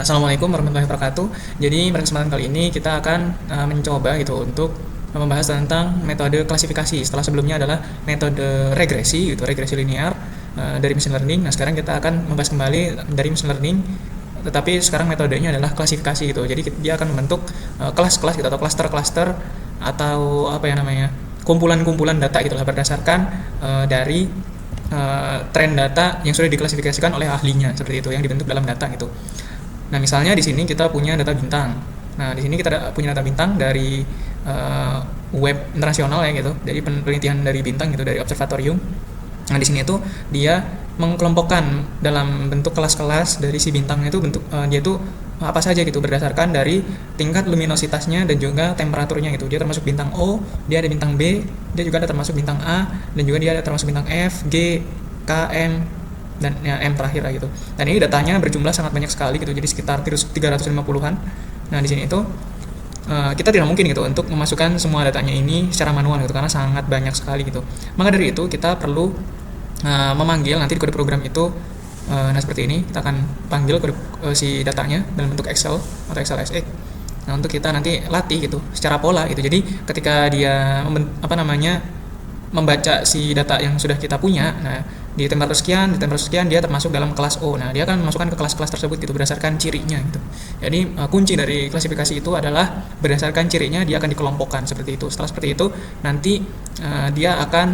Assalamualaikum warahmatullahi wabarakatuh. Jadi pada kesempatan kali ini kita akan mencoba gitu untuk membahas tentang metode klasifikasi. Setelah sebelumnya adalah metode regresi gitu, regresi linear dari machine learning. Nah, sekarang kita akan membahas kembali dari machine learning, tetapi sekarang metodenya adalah klasifikasi gitu. Jadi dia akan membentuk kelas-kelas gitu atau cluster-cluster atau apa ya namanya? Kumpulan-kumpulan data gitulah berdasarkan dari tren data yang sudah diklasifikasikan oleh ahlinya, seperti itu yang dibentuk dalam data gitu. Nah, misalnya di sini kita punya data bintang. Nah, di sini kita punya data bintang dari web internasional ya gitu, dari penelitian dari bintang gitu, dari observatorium. Nah, di sini itu dia mengkelompokkan dalam bentuk kelas-kelas dari si bintang itu dia itu apa saja gitu berdasarkan dari tingkat luminositasnya dan juga temperaturnya gitu. Dia termasuk bintang O, dia ada bintang B, dia juga ada termasuk bintang A, dan juga dia ada termasuk bintang F, G, K, M, dan ya, M terakhir lah gitu. Dan ini datanya berjumlah sangat banyak sekali gitu, jadi sekitar 350-an. Nah, di sini itu kita tidak mungkin gitu untuk memasukkan semua datanya ini secara manual gitu, karena sangat banyak sekali gitu. Maka dari itu kita perlu memanggil nanti di kode program itu. Nah, seperti ini kita akan panggil si datanya dalam bentuk Excel atau Excel SX. Nah, untuk kita nanti latih gitu secara pola gitu. Jadi ketika dia membaca si data yang sudah kita punya, nah di temperatur sekian dia termasuk dalam kelas O. Nah, dia akan memasukkan ke kelas-kelas tersebut gitu berdasarkan cirinya gitu. Jadi kunci dari klasifikasi itu adalah berdasarkan cirinya dia akan dikelompokkan seperti itu. Setelah seperti itu nanti dia akan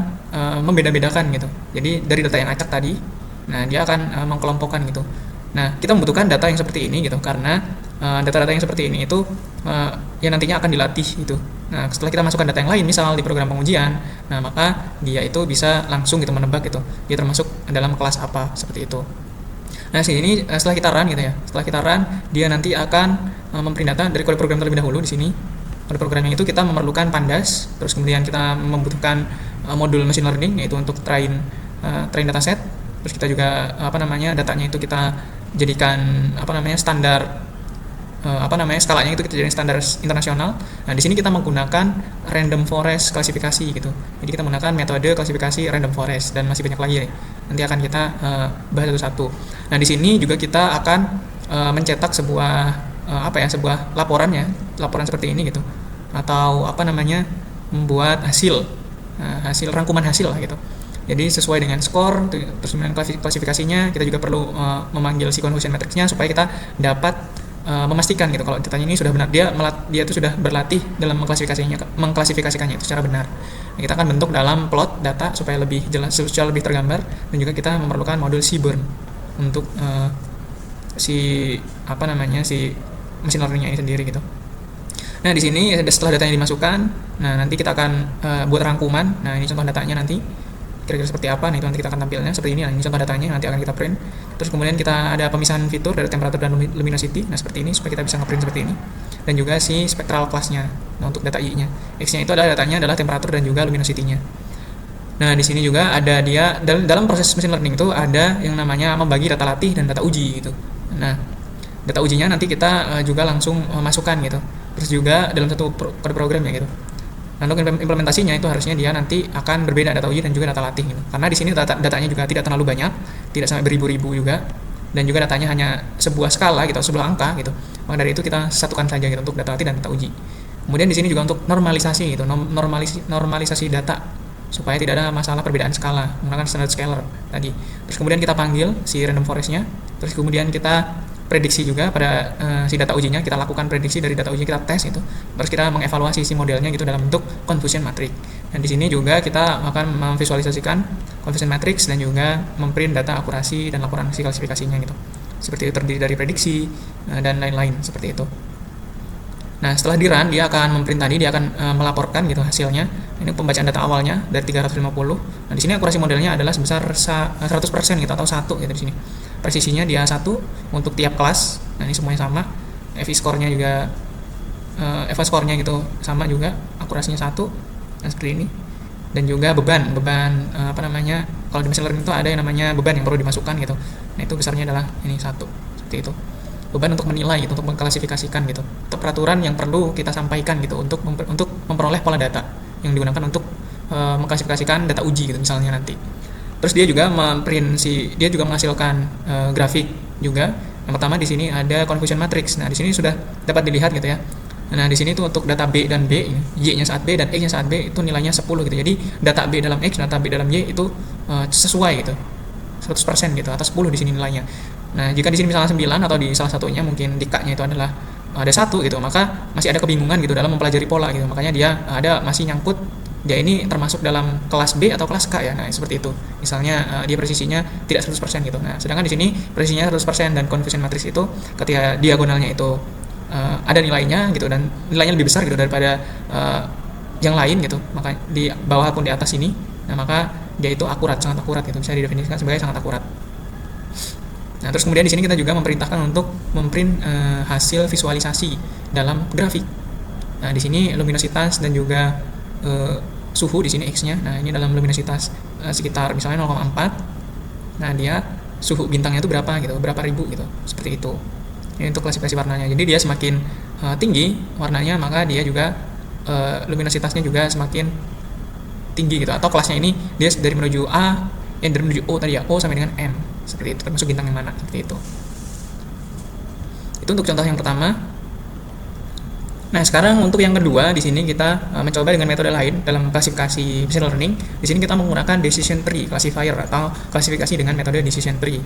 membeda-bedakan gitu. Jadi dari data yang acak tadi, nah dia akan mengkelompokkan gitu. Nah, kita membutuhkan data yang seperti ini gitu, karena data-data yang seperti ini itu yang nantinya akan dilatih gitu. Nah, setelah kita masukkan data yang lain, misal di program pengujian, nah maka dia itu bisa langsung gitu menebak gitu, dia termasuk dalam kelas apa, seperti itu. Nah, sini setelah kita run gitu ya, setelah kita run, dia nanti akan memprint data dari kode program terlebih dahulu. Di sini kode programnya itu kita memerlukan pandas, terus kemudian kita membutuhkan modul machine learning, yaitu untuk train dataset. Terus kita juga datanya itu kita jadikan standar skalanya itu kita jadikan standar internasional. Nah, di sini kita menggunakan random forest klasifikasi gitu. Jadi kita menggunakan metode klasifikasi random forest dan masih banyak lagi ya. Nanti akan kita bahas satu-satu. Nah, di sini juga kita akan mencetak sebuah laporan seperti ini gitu. Atau membuat hasil rangkuman hasil lah gitu. Jadi sesuai dengan skor, terus kemudian klasifikasinya, kita juga perlu memanggil si confusion matrixnya supaya kita dapat memastikan gitu kalau datanya ini sudah benar, dia itu sudah berlatih dalam mengklasifikasikannya itu secara benar. Nah, kita akan bentuk dalam plot data supaya lebih jelas, supaya lebih tergambar, dan juga kita memerlukan modul Seaborn untuk si machine learning-nya ini sendiri gitu. Nah, di sini setelah datanya dimasukkan, nah nanti kita akan buat rangkuman. Nah, ini contoh datanya nanti kira-kira seperti apa. Nah, itu nanti kita akan tampilnya seperti ini. Nah, ini contoh datanya nanti akan kita print. Terus kemudian kita ada pemisahan fitur dari temperatur dan luminosity. Nah, seperti ini supaya kita bisa nge-print seperti ini. Dan juga si spectral class-nya. Nah, untuk data Y-nya. X-nya itu datanya adalah temperatur dan juga luminosity-nya. Nah, di sini juga ada dia dalam proses machine learning itu ada yang namanya membagi data latih dan data uji gitu. Nah, data ujinya nanti kita juga langsung masukkan gitu. Terus juga dalam satu kode program ya gitu. Nah, untuk implementasinya itu harusnya dia nanti akan berbeda data uji dan juga data latih gitu. Karena di sini datanya juga tidak terlalu banyak, tidak sampai beribu-ribu juga, dan juga datanya hanya sebuah skala gitu, sebuah angka gitu. Maka dari itu kita satukan saja gitu untuk data latih dan data uji. Kemudian di sini juga untuk normalisasi gitu, normalisasi data supaya tidak ada masalah perbedaan skala menggunakan standard scaler tadi. Terus kemudian kita panggil si random forest-nya, terus kemudian kita prediksi juga pada si data ujinya, kita lakukan prediksi dari data uji, kita tes itu, terus kita mengevaluasi si modelnya gitu dalam bentuk confusion matrix. Dan di sini juga kita akan memvisualisasikan confusion matrix dan juga memprint data akurasi dan laporan si klasifikasinya gitu. Seperti itu, terdiri dari prediksi dan lain-lain seperti itu. Nah, setelah di run dia akan memprint tadi, dia akan melaporkan gitu hasilnya. Ini pembacaan data awalnya dari 350. Nah, di sini akurasi modelnya adalah sebesar 100% gitu atau 1 gitu di sini. Presisinya dia 1 untuk tiap kelas. Nah, ini semuanya sama. FI score-nya juga FA score-nya gitu sama juga, akurasinya 1. Nah, seperti ini. Dan juga beban kalau di machine learning itu ada yang namanya beban yang perlu dimasukkan gitu. Nah, itu besarnya adalah ini 1. Seperti itu. Beban untuk menilai gitu, untuk mengklasifikasikan gitu. Atau peraturan yang perlu kita sampaikan gitu untuk memperoleh pola data yang digunakan untuk mengklasifikasikan data uji gitu misalnya nanti. Terus dia juga dia juga menghasilkan grafik juga Yang pertama di sini ada confusion matrix. Nah, di sini sudah dapat dilihat gitu ya. Nah, di sini tuh untuk data B dan B, Y-nya saat B dan X-nya saat B itu nilainya 10 gitu. Jadi data B dalam X, data B dalam Y itu sesuai gitu. 100% gitu atau 10 di sini nilainya. Nah, jika di sini misalnya 9 atau di salah satunya mungkin di K-nya itu adalah ada 1 gitu, maka masih ada kebingungan gitu dalam mempelajari pola gitu. Makanya dia ada masih nyangkut dia ini termasuk dalam kelas B atau kelas K ya. Nah, seperti itu. Misalnya dia presisinya tidak 100% gitu. Nah, sedangkan di sini presisinya 100% dan confusion matrix itu ketika diagonalnya itu ada nilainya gitu dan nilainya lebih besar gitu daripada yang lain gitu, maka di bawah pun di atas ini, nah maka dia itu akurat, sangat akurat gitu, bisa didefinisikan sebagai sangat akurat. Nah, terus kemudian di sini kita juga memerintahkan untuk memprint hasil visualisasi dalam grafik. Nah, di sini luminositas dan juga suhu di sini X-nya. Nah, ini dalam luminositas sekitar misalnya 0,4. Nah, dia suhu bintangnya itu berapa gitu, berapa ribu gitu, seperti itu. Ini untuk klasifikasi warnanya. Jadi dia semakin tinggi warnanya, maka dia juga luminositasnya juga semakin tinggi gitu. Atau kelasnya ini dia dari menuju A, dari menuju O tadi ya, O sampai dengan M. Seperti itu, termasuk bintang yang mana, seperti itu. Itu untuk contoh yang pertama. Nah, sekarang untuk yang kedua, di sini kita mencoba dengan metode lain dalam klasifikasi machine learning. Di sini kita menggunakan decision tree classifier atau klasifikasi dengan metode decision tree.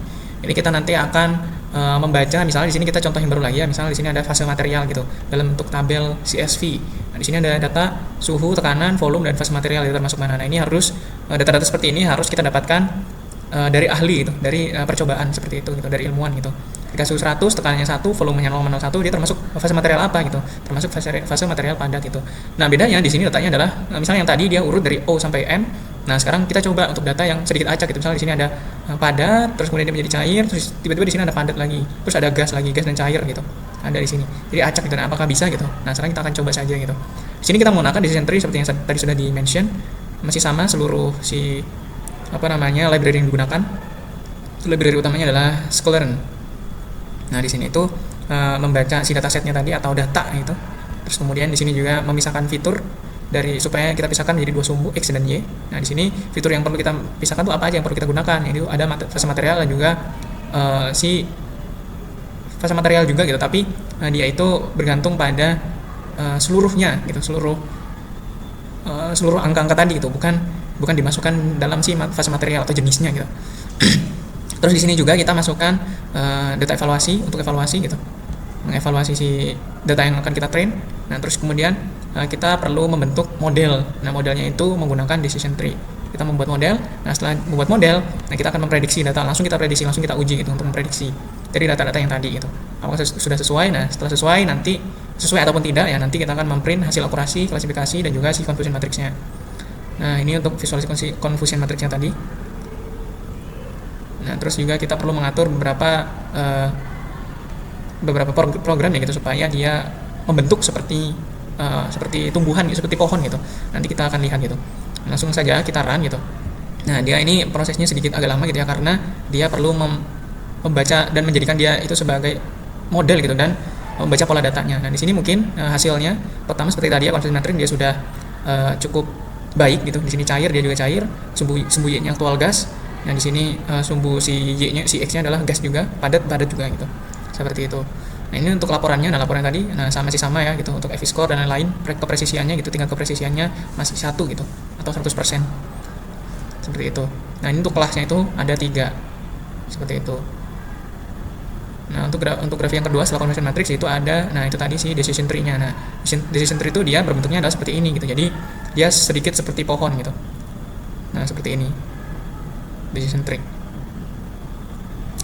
Ini kita nanti akan membaca, misalnya di sini kita contoh yang baru lagi ya, misalnya di sini ada fase material gitu dalam bentuk tabel CSV. Nah, di sini ada data suhu, tekanan, volume dan fase material itu termasuk mana. Nah, ini harus data-data seperti ini harus kita dapatkan dari ahli gitu, dari percobaan seperti itu gitu, dari ilmuwan gitu. Jika suhu 100, tekanannya 1, volumenya 0,01, dia termasuk fase material apa gitu, termasuk fase material padat gitu. Nah, bedanya di sini datanya adalah misalnya yang tadi dia urut dari O sampai M. Nah, sekarang kita coba untuk data yang sedikit acak gitu. Misalnya di sini ada padat, terus kemudian dia menjadi cair, terus tiba-tiba di sini ada padat lagi, terus ada gas lagi, gas dan cair gitu. Ada di sini. Jadi acak gitu. Nah, apakah bisa gitu? Nah, sekarang kita akan coba saja gitu. Di sini kita menggunakan decision tree seperti yang tadi sudah di-mention, masih sama seluruh si library yang digunakan. Library utamanya adalah Sklearn. Nah, di sini itu membaca si datasetnya tadi atau data gitu. Terus kemudian di sini juga memisahkan fitur dari supaya kita pisahkan menjadi dua sumbu X dan Y. Nah, di sini fitur yang perlu kita pisahkan itu apa aja yang perlu kita gunakan. Itu ada fase material dan juga si fase material juga gitu, tapi dia itu bergantung pada seluruhnya gitu, seluruh angka-angka tadi gitu, bukan dimasukkan dalam si fase material atau jenisnya gitu. Terus di sini juga kita masukkan data evaluasi untuk evaluasi gitu, mengevaluasi si data yang akan kita train. Nah, terus kemudian kita perlu membentuk model. Nah, modelnya itu menggunakan decision tree. Kita membuat model. Nah, setelah membuat model, nah kita akan memprediksi data, langsung kita prediksi, langsung kita uji gitu untuk memprediksi dari data-data yang tadi gitu. Apakah sudah sesuai? Nah, setelah sesuai nanti sesuai ataupun tidak ya, nanti kita akan memprint hasil akurasi, klasifikasi dan juga si confusion matrixnya. Nah, ini untuk visualisasi confusion matrixnya tadi. Nah, terus juga kita perlu mengatur beberapa program ya gitu supaya dia membentuk seperti tumbuhan, seperti pohon gitu. Nanti kita akan lihat gitu. Langsung saja kita run gitu. Nah, dia ini prosesnya sedikit agak lama gitu ya, karena dia perlu membaca dan menjadikan dia itu sebagai model gitu dan membaca pola datanya. Nah, di sini mungkin hasilnya pertama seperti tadi ya, confusion matrix dia sudah cukup baik gitu. Di sini cair, dia juga cair, sumbu Y-nya aktual gas. Nah, di sini sumbu si Y-nya, si X-nya adalah gas juga, padat juga gitu. Seperti itu. Nah, ini untuk laporannya, laporan tadi masih sama ya gitu, untuk FI score dan lain-lain, kepresisiannya gitu, tingkat kepresisiannya masih 1 gitu atau 100%. Seperti itu. Nah, ini untuk kelasnya itu ada 3. Seperti itu. Nah, untuk grafik yang kedua setelah confusion matrix itu ada, nah itu tadi si decision tree-nya. Nah, decision tree itu dia berbentuknya adalah seperti ini gitu. Jadi, dia sedikit seperti pohon gitu. Nah, seperti ini. Decision tree.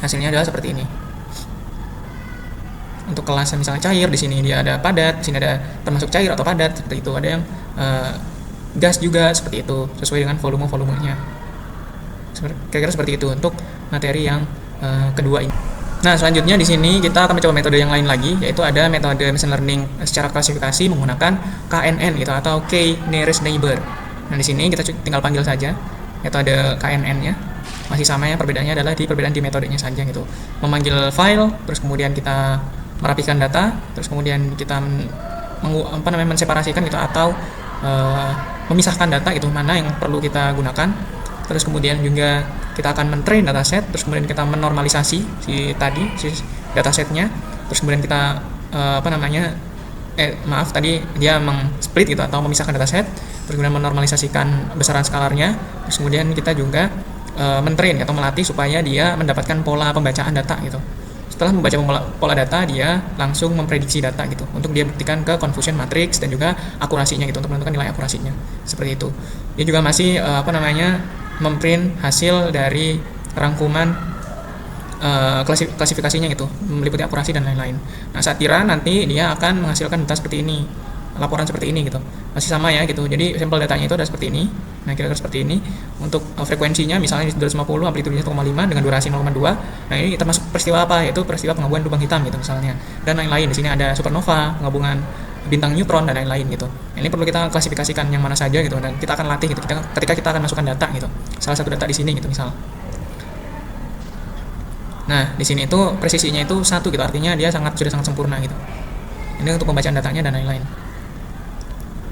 Hasilnya adalah seperti ini. Untuk kelas misalnya cair, di sini dia ada padat, di sini ada termasuk cair atau padat seperti itu. Ada yang gas juga seperti itu, sesuai dengan volumenya. Kira-kira seperti itu untuk materi yang kedua ini. Nah, selanjutnya di sini kita akan mencoba metode yang lain lagi, yaitu ada metode machine learning secara klasifikasi menggunakan KNN gitu atau K nearest neighbor. Nah, di sini kita tinggal panggil saja metode KNN-nya. Masih sama ya, perbedaannya adalah perbedaan di metodenya saja gitu. Memanggil file, terus kemudian kita merapikan data, terus kemudian kita menseparasikan gitu atau memisahkan data itu mana yang perlu kita gunakan. Terus kemudian juga kita akan mentrain dataset, terus kemudian kita menormalisasi si datasetnya, terus kemudian kita tadi dia meng-split gitu atau memisahkan dataset, terus kemudian menormalisasikan besaran skalarnya, terus kemudian kita juga mentrain atau melatih supaya dia mendapatkan pola pembacaan data gitu. Setelah membaca pola data, dia langsung memprediksi data gitu untuk dia buktikan ke confusion matrix dan juga akurasinya gitu untuk menentukan nilai akurasinya. Seperti itu. Dia juga masih memprint hasil dari rangkuman klasifikasinya gitu, meliputi akurasi dan lain-lain. Nah, saat tiran nanti dia akan menghasilkan data seperti ini, laporan seperti ini gitu. Masih sama ya gitu. Jadi sampel datanya itu ada seperti ini. Nah, kira-kira seperti ini. Untuk frekuensinya misalnya 250, amplitudenya 1,5 dengan durasi 0,2. Nah, ini termasuk peristiwa apa? Yaitu peristiwa penggabungan lubang hitam gitu misalnya. Dan lain-lain. Di sini ada supernova, penggabungan bintang neutron dan lain-lain gitu. Ini perlu kita klasifikasikan yang mana saja gitu, dan kita akan latih gitu. Ketika kita akan masukkan data gitu. Salah satu data di sini gitu misal. Nah, di sini itu presisinya itu 1 gitu, artinya dia sudah sangat sempurna gitu. Ini untuk pembacaan datanya dan lain-lain.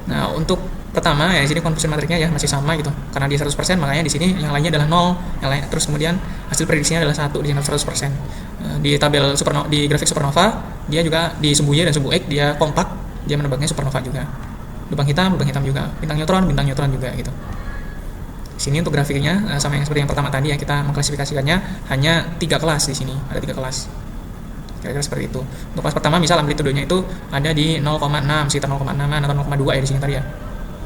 Nah, untuk pertama ya di sini confusion matrixnya ya masih sama gitu. Karena dia 100%, makanya di sini yang lainnya adalah 0, yang lain terus kemudian hasil prediksinya adalah 1 di sini 100%. Di tabel di grafik supernova, dia juga di sumbu Y dan sumbu X dia kompak, dia menebaknya supernova juga. Lubang hitam juga, bintang neutron juga gitu. Sini untuk grafiknya sama yang seperti yang pertama tadi ya, kita mengklasifikasikannya hanya 3 kelas di sini, ada 3 kelas. Kira-kira seperti itu. Untuk kelas pertama misal amplitudenya itu ada di 0,6, sekitar 0,6 atau 0,2 ya di sini tadi ya.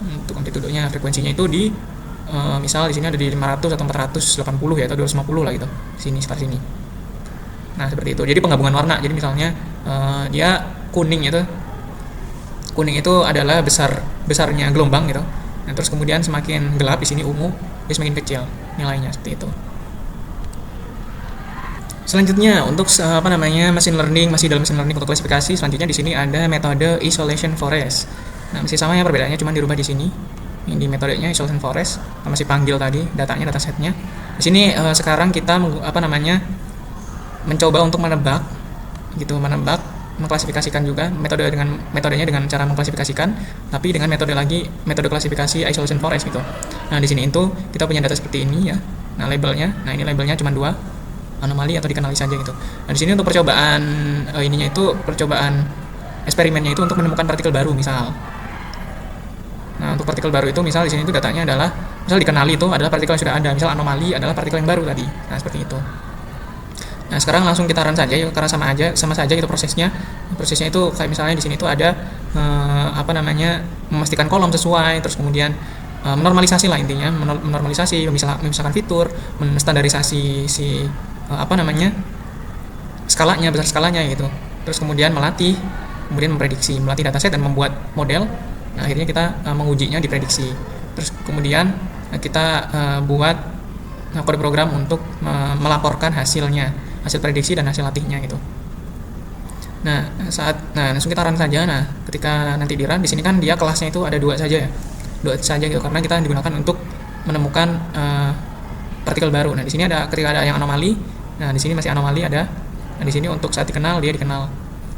Untuk amplitudenya, frekuensinya itu di misal di sini ada di 500 atau 480 ya atau 250 lah gitu. Sini sekitar sini. Nah, seperti itu. Jadi penggabungan warna. Jadi misalnya dia kuning itu adalah besarnya gelombang gitu. Nah, terus kemudian semakin gelap di sini ungu, dia semakin kecil nilainya seperti itu. Selanjutnya untuk machine learning, masih dalam machine learning untuk klasifikasi, selanjutnya di sini ada metode isolation forest. Nah, masih sama ya, perbedaannya cuma dirubah di sini. Ini di metodenya isolation forest, masih panggil tadi datanya, datasetnya. Di sini sekarang kita mencoba untuk menebak mengklasifikasikan juga metodenya dengan cara mengklasifikasikan, tapi dengan metode klasifikasi isolation forest gitu. Nah, di sini itu kita punya data seperti ini ya. Nah, ini labelnya cuma 2, anomali atau dikenali saja gitu. Nah, di sini untuk percobaan percobaan eksperimennya itu untuk menemukan partikel baru misal. Nah, untuk partikel baru itu misal di sini itu datanya adalah misal dikenali itu adalah partikel yang sudah ada, misal anomali adalah partikel yang baru tadi. Nah, seperti itu. Nah, sekarang langsung kita run saja yuk, karena sama saja gitu prosesnya. Prosesnya itu kayak misalnya di sini itu ada memastikan kolom sesuai, terus kemudian menormalisasi lah intinya, menormalisasi, memisahkan fitur, menstandarisasi skalanya, besar skalanya gitu. Terus kemudian melatih dataset dan membuat model. Nah, akhirnya kita mengujinya di prediksi. Terus kemudian kita buat kode program untuk melaporkan hasil prediksi dan hasil latihnya gitu. Nah, langsung kita run saja. Nah, ketika nanti di run, di sini kan dia kelasnya itu ada 2 saja ya. 2 saja gitu, karena kita digunakan untuk menemukan partikel baru. Nah, di sini ketika ada yang anomali. Nah, di sini masih anomali ada. Nah, di sini untuk saat dikenal dia dikenal.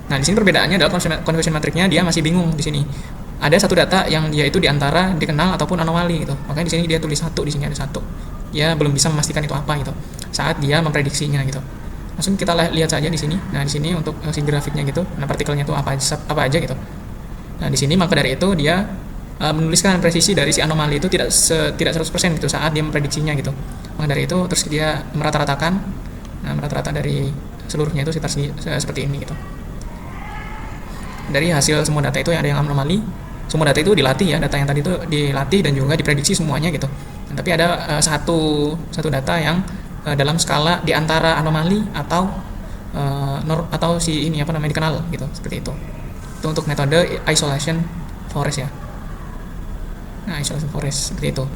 Nah, di sini perbedaannya adalah confusion matrixnya dia masih bingung di sini. Ada satu data yang dia itu di antara dikenal ataupun anomali gitu. Makanya di sini dia tulis 1, di sini ada 1. Dia belum bisa memastikan itu apa gitu saat dia memprediksinya gitu. Langsung kita lihat saja di sini. Nah, di sini untuk si grafiknya gitu. Nah, partikelnya itu apa aja gitu. Nah, di sini maka dari itu dia menuliskan presisi dari si anomali itu tidak 100% gitu saat dia memprediksinya gitu. Maka dari itu terus dia merata-ratakan. Nah, merata-rata dari seluruhnya itu seperti ini gitu. Dari hasil semua data itu yang ada yang anomali, semua data itu dilatih ya, data yang tadi itu dilatih dan juga diprediksi semuanya gitu. Nah, tapi ada satu data yang dalam skala di antara anomali atau dikenal gitu, seperti itu. Itu untuk metode isolation forest ya. Nah, isolation forest seperti itu.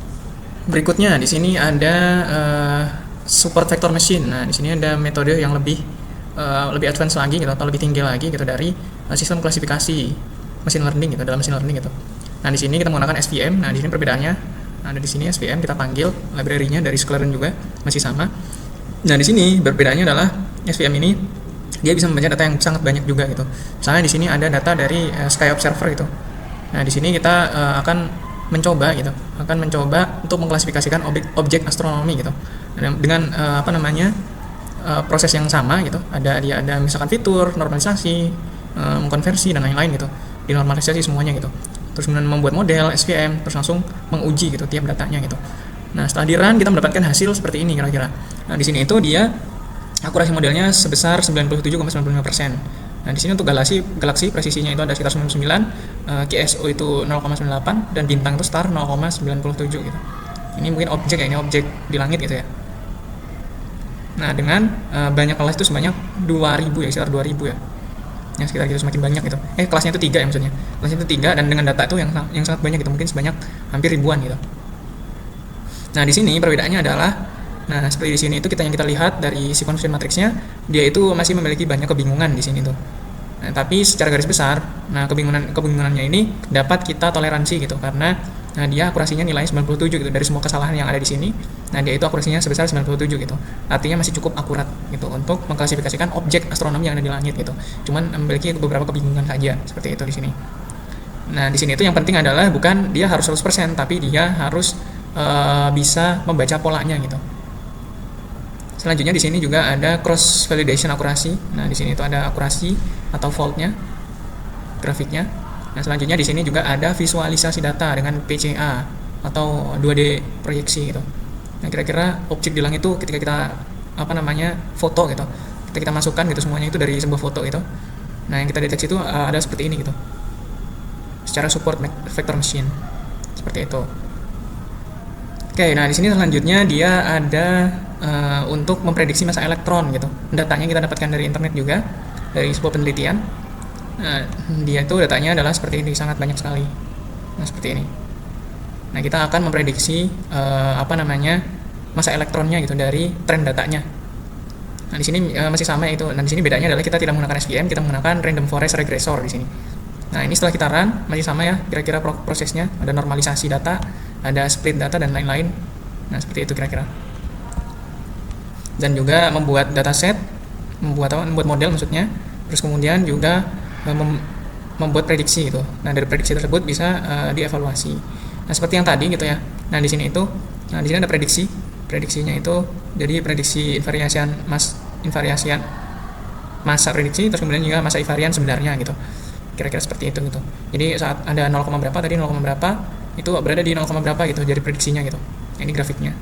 Berikutnya di sini ada support vector machine. Nah, di sini ada metode yang lebih advance lagi gitu, atau lebih tinggi lagi gitu dari sistem klasifikasi machine learning gitu, dalam machine learning gitu. Nah, di sini kita menggunakan SVM. Nah, di sini perbedaannya ada di sini SVM, kita panggil library-nya dari Scikit-learn juga masih sama. Nah, di sini perbedaannya adalah SVM ini dia bisa membaca data yang sangat banyak juga gitu. Misalnya di sini ada data dari Sky Observer gitu. Nah, di sini kita akan mencoba untuk mengklasifikasikan objek astronomi gitu. Dengan proses yang sama gitu. Dia ada misalkan fitur, normalisasi, mengkonversi dan lain-lain gitu. Dinormalisasi semuanya gitu. Terus kemudian membuat model SVM, terus langsung menguji gitu tiap datanya gitu. Nah, setelah di run kita mendapatkan hasil seperti ini kira-kira. Nah, di sini itu dia akurasi modelnya sebesar 97,95%. Nah, di sini untuk galaksi presisinya itu ada sekitar 99, QSO itu 0,98 dan bintang itu star 0,97 gitu. Ini mungkin objek ya, ini objek di langit gitu ya. Nah, dengan banyak kelas itu sebanyak 2000 ya, sekitar 2000 ya. Yang sekitar gitu semakin banyak gitu. Kelasnya itu 3 ya maksudnya. Kelasnya itu 3 dan dengan data itu yang sangat banyak gitu, mungkin sebanyak hampir ribuan gitu. Nah, di sini perbedaannya adalah seperti di sini itu yang kita lihat dari si confusion matrixnya, dia itu masih memiliki banyak kebingungan di sini tuh. Nah, tapi secara garis besar, kebingungannya ini dapat kita toleransi gitu karena dia akurasinya nilai 97 gitu dari semua kesalahan yang ada di sini. Nah, dia itu akurasinya sebesar 97 gitu. Artinya masih cukup akurat gitu untuk mengklasifikasikan objek astronomi yang ada di langit gitu. Cuman memiliki beberapa kebingungan saja seperti itu di sini. Nah, di sini itu yang penting adalah bukan dia harus 100%, tapi dia harus bisa membaca polanya gitu. Selanjutnya di sini juga ada cross validation akurasi. Nah, di sini itu ada akurasi atau faultnya, grafiknya. Nah, selanjutnya di sini juga ada visualisasi data dengan PCA atau 2D proyeksi gitu. Nah, kira-kira objek di langit itu ketika kita foto gitu, kita masukkan gitu semuanya itu dari sebuah foto gitu. Nah, yang kita deteksi itu ada seperti ini gitu. Secara support vector machine. Seperti itu. Oke, nah di sini selanjutnya dia ada untuk memprediksi massa elektron gitu. Datanya kita dapatkan dari internet juga, dari sebuah penelitian. Nah, dia itu datanya adalah seperti ini, sangat banyak sekali. Nah, seperti ini. Nah, kita akan memprediksi massa elektronnya gitu dari tren datanya. Nah, di sini masih sama itu. Nah, di sini bedanya adalah kita tidak menggunakan SVM, kita menggunakan random forest regressor di sini. Nah, ini setelah kita run masih sama ya, kira-kira prosesnya ada normalisasi data, ada split data dan lain-lain. Nah, seperti itu kira-kira. Dan juga membuat dataset, membuat model maksudnya. Terus kemudian juga membuat prediksi gitu. Nah, dari prediksi tersebut bisa dievaluasi. Nah, seperti yang tadi gitu ya. Nah, di sini ada prediksi. Prediksinya itu jadi prediksi invariasian massa prediksi, terus kemudian juga massa invarian sebenarnya gitu. Kira-kira seperti itu gitu. Jadi saat ada 0, berapa tadi 0, berapa itu berada di 0, berapa gitu jadi prediksinya gitu. Ini grafiknya.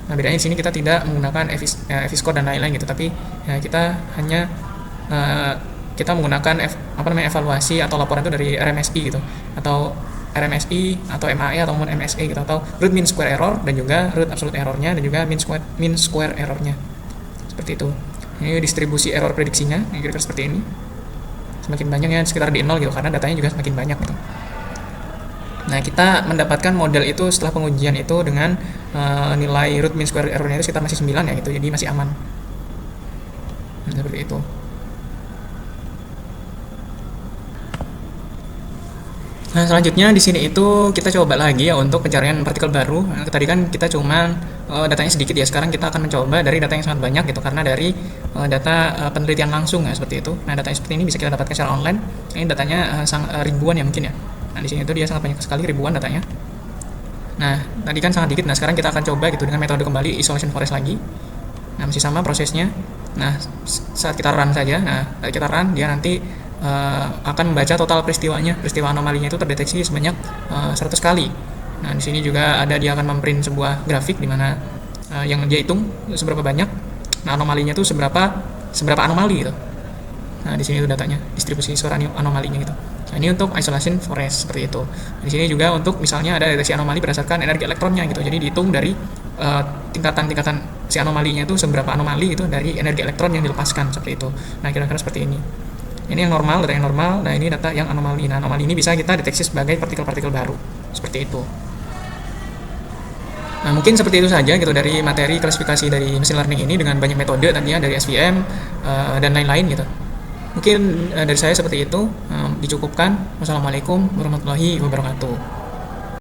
Nah, bedanya di sini kita tidak menggunakan FI score dan lain-lain gitu, tapi ya, kita hanya kita menggunakan evaluasi atau laporan itu dari RMSI gitu, atau RMSI atau MAE ataupun MSE gitu, atau root mean square error dan juga root absolute errornya dan juga mean square errornya. Seperti itu. Ini distribusi error prediksinya, kira-kira seperti ini. Semakin banyak ya, sekitar di 0 gitu, karena datanya juga semakin banyak gitu. Nah, kita mendapatkan model itu setelah pengujian itu dengan nilai root mean square errornya itu sekitar masih 9 ya gitu, jadi masih aman. Nah, seperti itu. Nah, selanjutnya di sini itu kita coba lagi ya untuk pencarian partikel baru. Nah, tadi kan kita cuma datanya sedikit ya, sekarang kita akan mencoba dari data yang sangat banyak gitu, karena dari data penelitian langsung ya seperti itu. Nah, data seperti ini bisa kita dapatkan secara online. Ini datanya ribuan ya mungkin ya. Nah, di sini itu dia sangat banyak sekali, ribuan datanya. Nah, tadi kan sangat dikit. Nah, sekarang kita akan coba gitu dengan metode kembali isolation forest lagi. Nah, masih sama prosesnya. Nah, saat kita run saja. Nah, saat kita run dia nanti akan membaca total peristiwa anomalinya itu terdeteksi sebanyak 100 kali. Nah, di sini juga ada dia akan memprint sebuah grafik di mana yang dia hitung seberapa banyak anomalinya itu seberapa anomali gitu. Nah, di sini itu datanya, distribusi suara anomalinya gitu. Nah, ini untuk isolation forest seperti itu. Di sini juga untuk misalnya ada deteksi anomali berdasarkan energi elektronnya gitu. Jadi dihitung dari tingkatan si anomalinya itu seberapa anomali itu dari energi elektron yang dilepaskan seperti itu. Nah, kira-kira seperti ini. Ini yang normal, data yang normal. Nah, ini data yang anomali. Nah, anomali ini bisa kita deteksi sebagai partikel-partikel baru. Seperti itu. Nah, mungkin seperti itu saja gitu dari materi klasifikasi dari machine learning ini dengan banyak metode tadinya dari SVM dan lain-lain gitu. Mungkin dari saya seperti itu, dicukupkan. Wassalamualaikum warahmatullahi wabarakatuh.